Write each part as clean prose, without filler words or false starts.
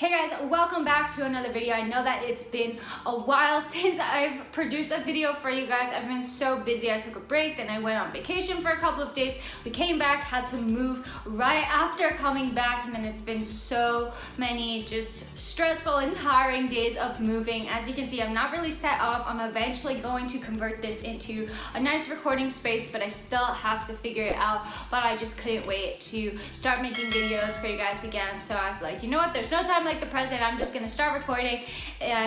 Hey guys, welcome back to another video. I know that it's been a while since I've produced a video for you guys. I've been so busy. I took a break, then I went on vacation for a couple of days. We came back, had to move right after coming back, and then it's been so many just stressful and tiring days of moving. As you can see, I'm not really set up. I'm eventually going to convert this into a nice recording space, but I still have to figure it out. But I just couldn't wait to start making videos for you guys again. So I was like, you know what, there's no time like the present. I'm just gonna start recording,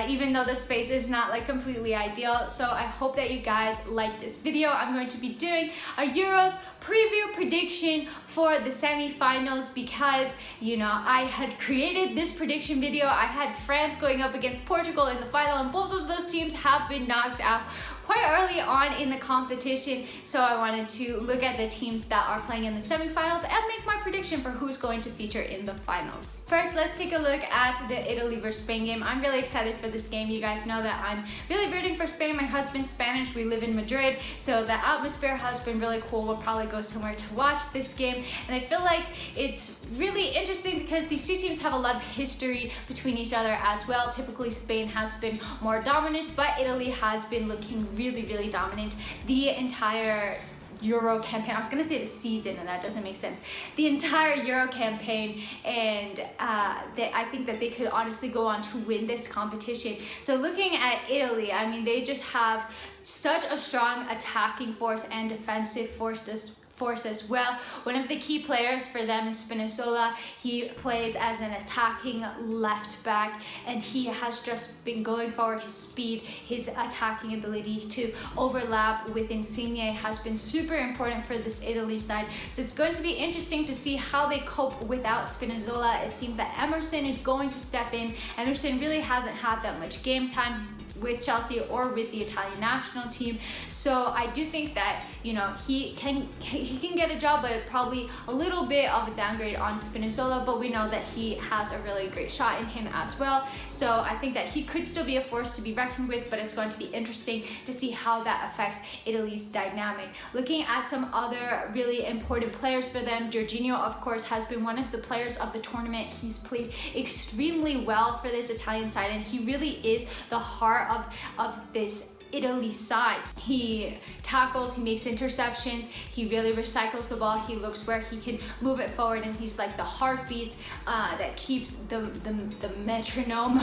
even though the space is not like completely ideal. So I hope that you guys like this video. I'm going to be doing a Euros preview prediction for the semi-finals because, you know, I had created this prediction video. I had France going up against Portugal in the final, and both of those teams have been knocked out quite early on in the competition. So I wanted to look at the teams that are playing in the semi-finals and make my prediction for who's going to feature in the finals. First, let's take a look at the Italy versus Spain game. I'm really excited for this game. You guys know that I'm really rooting for Spain. My husband's Spanish. We live in Madrid, so the atmosphere has been really cool. We'll probably go somewhere to watch this game, and I feel like it's really interesting because these two teams have a lot of history between each other as well. Typically, Spain has been more dominant, but Italy has been looking really dominant the entire Euro campaign. I was gonna say the season, and that doesn't make sense. The entire Euro campaign, and I think that they could honestly go on to win this competition. So looking at Italy, I mean, they just have such a strong attacking force and defensive force as well. One of the key players for them is Spinazzola. He plays as an attacking left back, and he has just been going forward. His speed, his attacking ability to overlap with Insigne has been super important for this Italy side. So it's going to be interesting to see how they cope without Spinazzola. It seems that Emerson is going to step in. Emerson really hasn't had that much game time with Chelsea or with the Italian national team, so I do think that, you know, he can get a job, but probably a little bit of a downgrade on Spinazzola. But we know that he has a really great shot in him as well, so I think that he could still be a force to be reckoned with. But it's going to be interesting to see how that affects Italy's dynamic. Looking at some other really important players for them, Jorginho, of course, has been one of the players of the tournament. He's played extremely well for this Italian side, and he really is the heart of this Italy side. He tackles, he makes interceptions, he really recycles the ball, he looks where he can move it forward, and he's like the heartbeat that keeps the metronome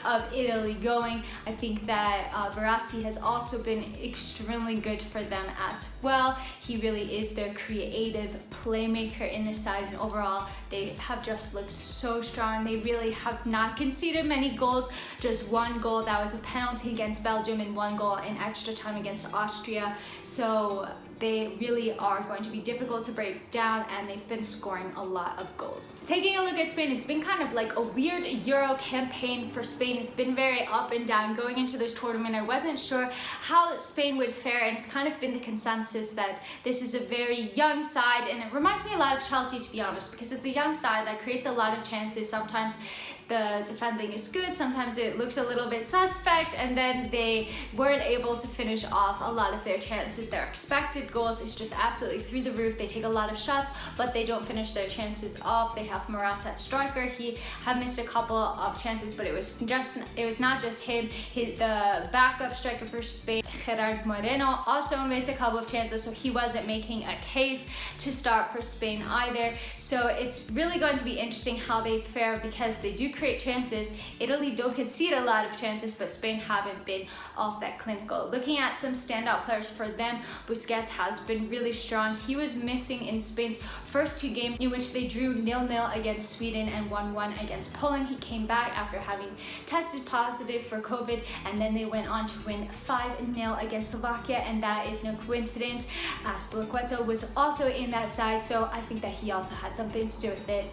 of Italy going. I think that Verratti has also been extremely good for them as well. He really is their creative playmaker in this side, and overall they have just looked so strong. They really have not conceded many goals, just one goal that was a penalty against Belgium and one goal in extra time against Austria. So they really are going to be difficult to break down, and they've been scoring a lot of goals. Taking a look at Spain, it's been kind of like a weird Euro campaign for Spain. It's been very up and down. Going into this tournament, I wasn't sure how Spain would fare, and it's kind of been the consensus that this is a very young side, and it reminds me a lot of Chelsea, to be honest, because it's a young side that creates a lot of chances. Sometimes the defending is good, sometimes it looks a little bit suspect, and then they weren't able to finish off a lot of their chances. Their expected goals is just absolutely through the roof. They take a lot of shots, but they don't finish their chances off. They have Morata at striker. He had missed a couple of chances, but it was not just him. The backup striker for Spain, Gerard Moreno, also missed a couple of chances, so he wasn't making a case to start for Spain either. So it's really going to be interesting how they fare, because they do create chances. Italy don't concede a lot of chances, but Spain haven't been all that clinical. Looking at some standout players for them, Busquets has been really strong. He was missing in Spain's first two games, in which they drew 0-0 against Sweden and 1-1 against Poland. He came back after having tested positive for COVID, and then they went on to win 5-0 against Slovakia, and that is no coincidence. Spinazzola was also in that side, so I think that he also had something to do with it.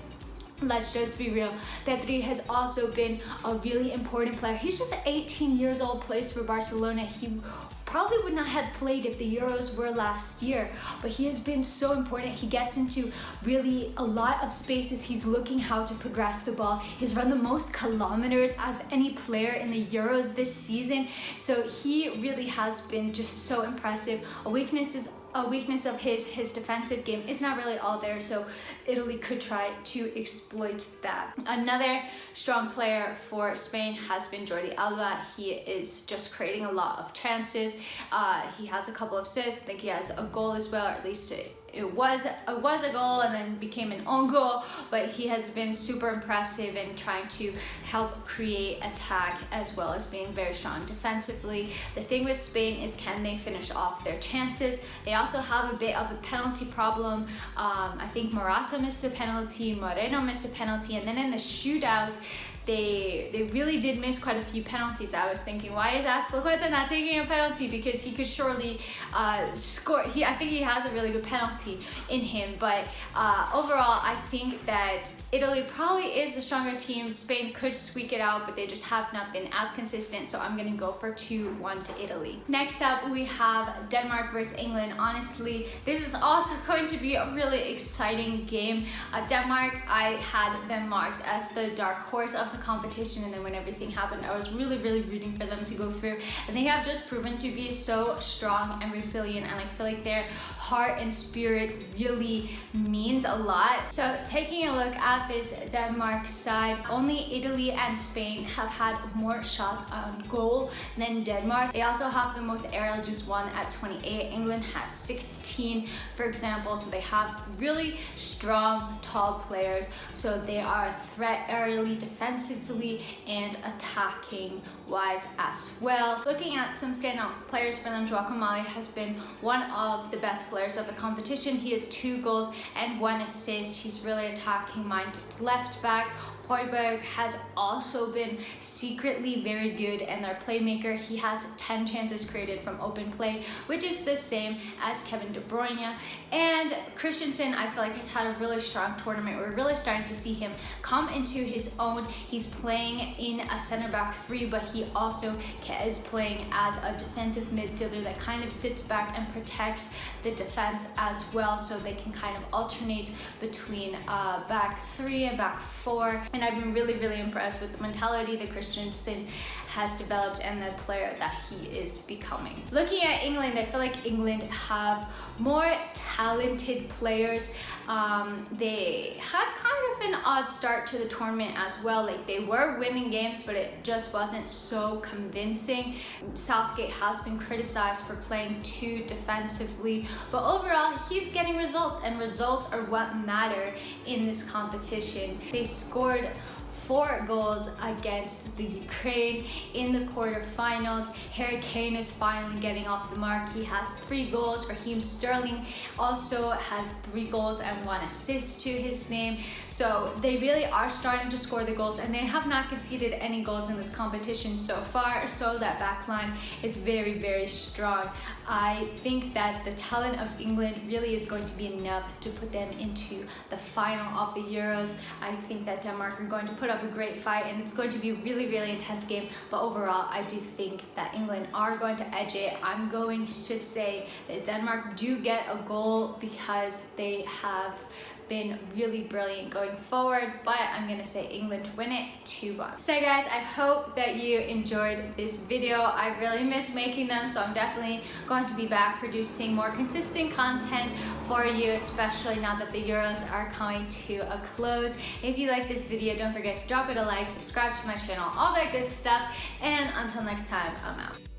Let's just be real. Pedri has also been a really important player. He's just 18 years old, plays for Barcelona. He probably would not have played if the Euros were last year, but he has been so important. He gets into really a lot of spaces. He's looking how to progress the ball. He's run the most kilometers out of any player in the Euros this season, so he really has been just so impressive. A weakness is a weakness of his defensive game is not really all there, so Italy could try to exploit that. Another strong player for Spain has been Jordi Alba. He is just creating a lot of chances. He has a couple of assists. I think he has a goal as well, or at least it was a goal and then became an own goal, but he has been super impressive in trying to help create attack as well as being very strong defensively. The thing with Spain is, can they finish off their chances? They also have a bit of a penalty problem. I think Morata missed a penalty, Moreno missed a penalty, and then in the shootout, they really did miss quite a few penalties. I was thinking, why is Azpilicueta not taking a penalty? Because he could surely score. I think he has a really good penalty in him. But overall, I think that Italy probably is the stronger team. Spain could squeak it out, but they just have not been as consistent. So I'm gonna go for 2-1 to Italy. Next up, we have Denmark versus England. Honestly, this is also going to be a really exciting game. Denmark, I had them marked as the dark horse of the competition, and then when everything happened, I was really rooting for them to go through, and they have just proven to be so strong and resilient, and I feel like their heart and spirit really means a lot. So taking a look at this Denmark side, only Italy and Spain have had more shots on goal than Denmark. They also have the most aerial, just one at 28. England has 16, for example, so they have really strong, tall players, so they are a threat aerially, defensively, and attacking wise as well. Looking at some standout players for them, Joao Mali has been one of the best players of the competition. He has 2 goals and 1 assist. He's really attacking minded left back. Højbjerg has also been secretly very good, and their playmaker. He has 10 chances created from open play, which is the same as Kevin De Bruyne. And Christensen, I feel like, has had a really strong tournament. We're really starting to see him come into his own. He's playing in a center back 3, but he also is playing as a defensive midfielder that kind of sits back and protects the defense as well, so they can kind of alternate between back 3 and back 4. And I've been really impressed with the mentality that Christensen has developed and the player that he is becoming. Looking at England, I feel like England have more talented players. They had kind of an odd start to the tournament as well. Like, they were winning games, but it just wasn't so convincing. Southgate has been criticized for playing too defensively, but overall he's getting results, and results are what matter in this competition. They scored 4 goals against the Ukraine in the quarterfinals. Harry Kane is finally getting off the mark. He has 3 goals. Raheem also has 3 goals and 1 assist to his name. So they really are starting to score the goals, and they have not conceded any goals in this competition so far. So that back line is very strong. I think that the talent of England really is going to be enough to put them into the final of the Euros. I think that Denmark are going to put up a great fight, and it's going to be a really intense game, but overall I do think that England are going to edge it. I'm going to say that Denmark do get a goal because they have been really brilliant going forward, but I'm gonna say England to win it 2-1. So guys, I hope that you enjoyed this video. I really miss making them, so I'm definitely going to be back producing more consistent content for you, especially now that the Euros are coming to a close. If you like this video, don't forget to drop it a like, subscribe to my channel, all that good stuff, and until next time, I'm out.